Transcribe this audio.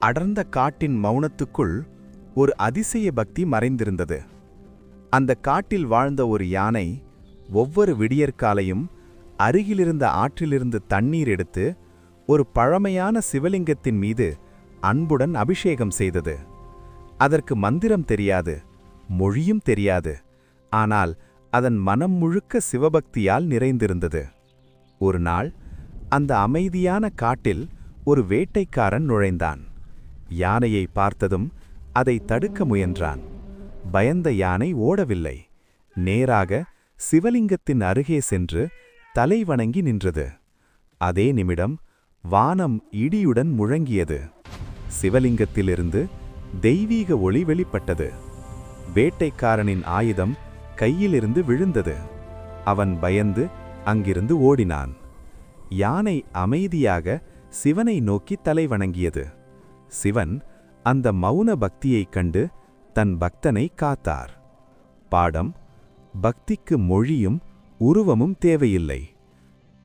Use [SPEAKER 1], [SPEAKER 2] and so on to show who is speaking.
[SPEAKER 1] அடர்ந்த காட்டின் மௌனத்துக்குள் ஒரு அதிசய பக்தி மறைந்திருந்தது. அந்த காட்டில் வாழ்ந்த ஒரு யானை ஒவ்வொரு விடியற்காலையும் அருகிலிருந்த ஆற்றிலிருந்து தண்ணீர் எடுத்து ஒரு பழமையான சிவலிங்கத்தின் மீது அன்புடன் அபிஷேகம் செய்தது. அதற்கு மந்திரம் தெரியாது, மொழியும் தெரியாது. ஆனால் அதன் மனம் முழுக்க சிவபக்தியால் நிறைந்திருந்தது. ஒரு நாள் அந்த அமைதியான காட்டில் ஒரு வேட்டைக்காரன் நுழைந்தான். யானையை பார்த்ததும் அதை தடுக்க முயன்றான். பயந்த யானை ஓடவில்லை. நேராக சிவலிங்கத்தின் அருகே சென்று தலை வணங்கி நின்றது. அதே நிமிடம் வானம் இடியுடன் முழங்கியது. சிவலிங்கத்திலிருந்து தெய்வீக ஒளி வெளிப்பட்டது. வேட்டைக்காரனின் ஆயுதம் கையிலிருந்து விழுந்தது. அவன் பயந்து அங்கிருந்து ஓடினான். யானை அமைதியாக சிவனை நோக்கி தலை வணங்கியது. சிவன் அந்த மௌன பக்தியைக் கண்டு தன் பக்தனை காத்தார். பாடம்: பக்திக்கு மொழியும் உருவமும் தேவையில்லை.